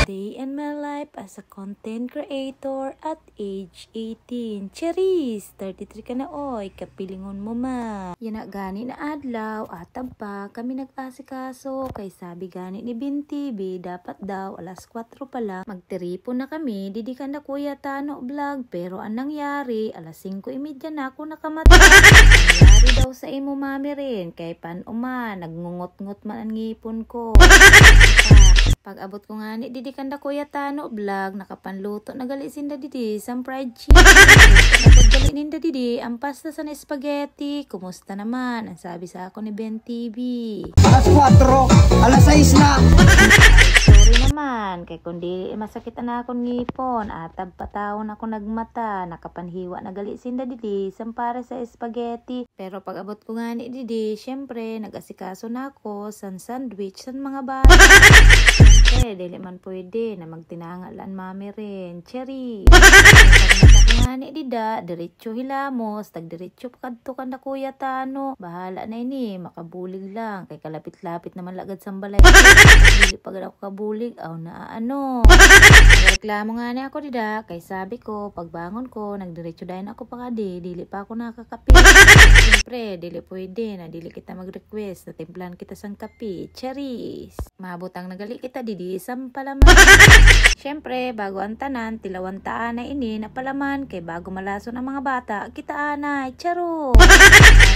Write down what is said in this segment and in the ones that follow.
Day in my life as a content creator at age 18. Cheris, 33 ka na oy, kapilingon mo ma. Yan na gani na adlaw, atab pa kami nag-asikaso. Kay sabi gani ni Binti, dapat daw alas 4 pa lang magtiripo na kami. Didikan na Kuya Tano vlog, pero anong nangyari, alas 5:30 na ako nakamata. Nangyari daw sa imo mami rin, kay panuma, nagngungot-ngot man ang ngipon ko. Pag abot ko nga ni didikan da Kuya Tano vlog, nakapanluto nagali sinda didi some fried chicken. Napagdali ninda didi ang pasta sa spaghetti. Kumusta naman? Ang sabi sa ako ni Ben TV. Alas 4, alas 6 na. Sorry naman, kay kundi masakit na akong ngipon. Atab patawon ako nagmata, nakapanhiwa nagali sinda didi para sa spaghetti. Pero pag abot ko nga ni didi, syempre nag-asikaso na ako san sandwich san mga bata. Dili man pwede na magtinangalan mami rin. Cherry. Nga ni dida, diretso hilamos, tag-diretso kadto kan na Kuya Tano. Bahala na ini, makabulig lang. Kay kalapit-lapit naman lagad sa balay. Dili pagad ako kabulig, na ano. Nagreklamo nga ni ako dida, kay sabi ko, pagbangon ko, nagdiretso dahil ako pa kadi, dili pa ako nakakapi. Siyempre, dili pwede na dili kita mag-request na timplan kita sang kapi. Cherries. Mabutang nagali kita didi, sampalaman. Siyempre, bago ang tanan, tilawan taan na ini, napalaman, kay bago malason ang mga bata, kita anay, charo.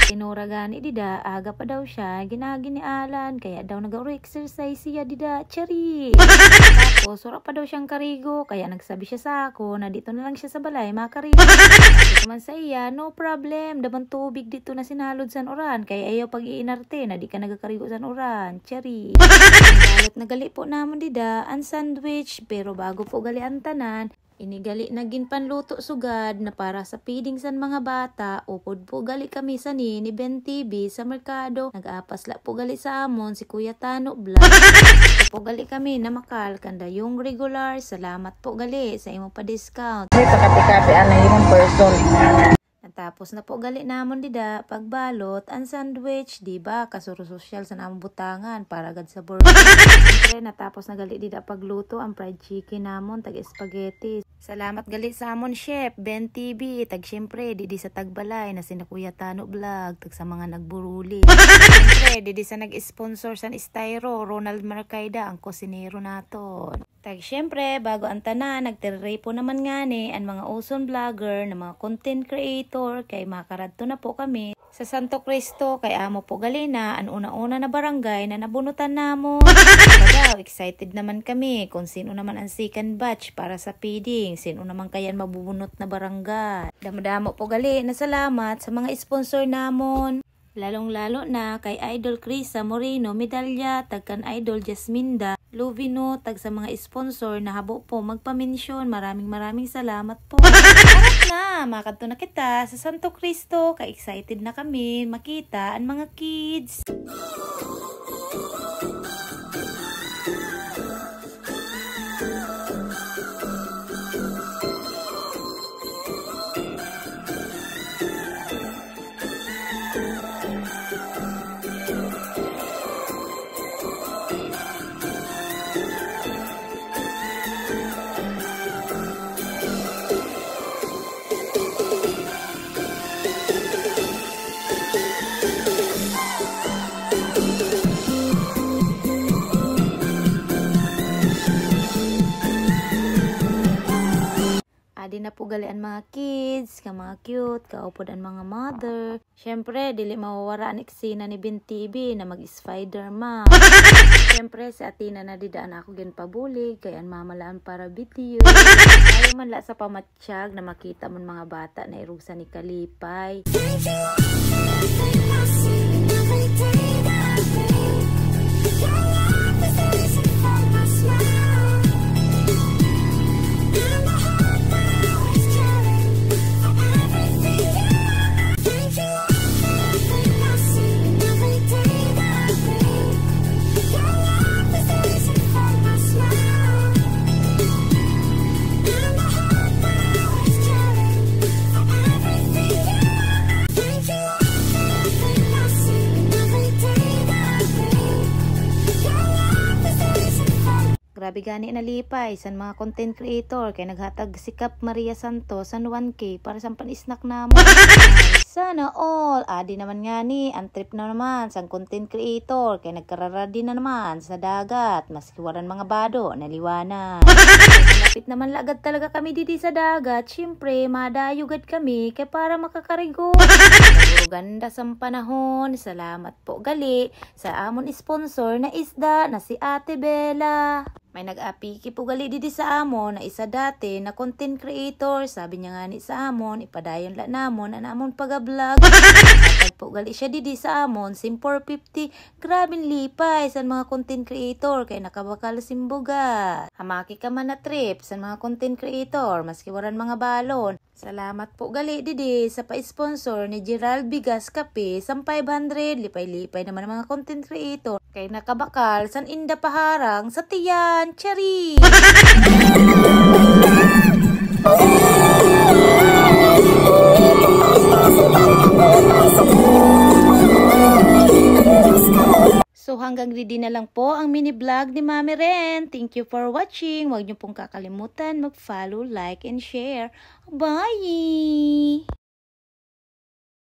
Tinura gani dida, aga pa daw siya, ginaginialan, kaya daw nag-exercise siya dida, chari. Tapos, sura pa daw siyang karigo, kaya nagsabi siya sa ako, na dito na lang siya sa balay, makarigo. Kasi naman sa iya, no problem, damang tubig dito na sinalod san oran, kaya ayaw pag-iinarte, na di ka nagkarigo san oran, chari. Nagali po namon dida, ang sandwich, pero bago po gali ang tanan, inigali naging panluto sugad na para sa feeding san mga bata. Upod po gali kami sa ni Ben TV sa merkado. Nag-apasla po gali sa amon si Kuya Tano vlog. Po gali kami na makal kanda yung regular. Salamat po gali sa imo pa discount. Pakati-kati ana yung person. Tapos na po gali namon dida pagbalot ang sandwich, di ba? Kasuro social sa namong butangan para agad sa burger. Siyempre natapos na gali dida pagluto ang fried chicken namon tag spaghetti. Salamat gali sa amon chef Ben TV, tag syempre didi sa tagbalay na sina Kuya Tano vlog, tag sa mga nagburuli. Syempre didi sa nag-sponsor sa Styro, Ronald Marcaida ang kusinero naton. Tag syempre bago ang tanan, nagtiripo naman nga ni ang mga oson vlogger na mga content creator, kay makaradto na po kami sa Santo Cristo, kay amo po galina ang una-una na barangay na nabunutan namo. Daw excited naman kami kung sino naman ang second batch para sa feeding, sino naman kayan mabubunot na barangay. Damo-damo po gali na salamat sa mga sponsor namon. Lalong-lalo na kay Idol Crisa Moreno Medalya, tagkan Idol Jasminda Luvino, tag sa mga sponsor na habo po magpamensyon. Maraming salamat po. Harap na, makadto na kita sa Santo Cristo. Ka-excited na kami makita ang mga kids. Adi na po gali ang mga kids, ka mga cute, kaupod ang mga mother. Syempre, dili mawawara ang eksena ni Ben TV na mag-Spider-Man. Syempre, si Atina na didaan ako ginpabulig, kaya ang mamalaan para video. Ayaw man la sa pamatsyag na makita mon mga bata na irusa ni Kalipay. Grabe gani nalipay sa mga content creator kay naghatag si Cap Maria Santos sa 1K para sa pan-snack na mo. Sana all. Adi naman nga ni, ang trip na naman sa content creator kay nagkararadi na naman sa dagat. Maski waran mga bado, naliwanan. Malapit naman lagad talaga kami didi sa dagat. Siyempre, madayugad kami kay para makakarigo. Puro ganda sa panahon. Salamat po gali sa amon sponsor na isda na si Ate Bella. May nag-apiki po gali didi sa amon na isa dati na content creator. Sabi niya nga ni sa amon, ipadayon la namon ang amon pag-vlog. Kapag po gali siya didi sa amon, sim 450. Grabing lipay sa mga content creator kay nakabakal simbuga. Hamaki ka man na trip sa mga content creator, maski waran mga balon. Salamat po gali didi sa pa-sponsor ni Gerald Bigas Kape sa 500. Lipay-lipay naman ang mga content creator kay nakabakal san inda paharang sa tiyan. Chari! So hanggang ready na lang po ang mini vlog ni Mami Ren. Thank you for watching. Huwag niyo pong kakalimutan mag-follow, like, and share. Bye!